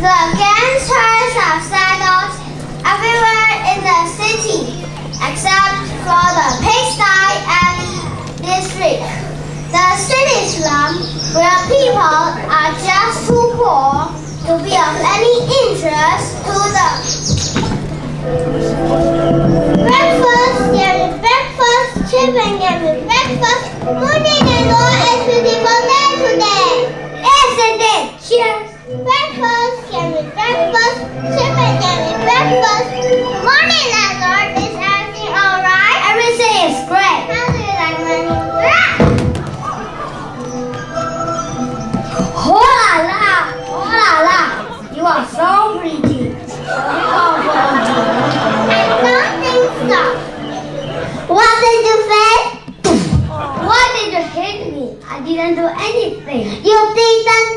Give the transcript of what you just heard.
The gangsters have settled everywhere in the city, except for the pigsty alley district. The city slum, where people are just too poor to be of any interest to them. Breakfast, yummy breakfast, children yummy breakfast. Morning and all is beautiful day today. Isn't it? Cheers. Breakfast, yummy breakfast, children yummy breakfast. Morning and all, is everything alright? Everything is great. How do you like my new dress? Oh la la, oh la la, you are so pretty. I don't think so. What did you say? Why did you hit me? I didn't do anything. You didn't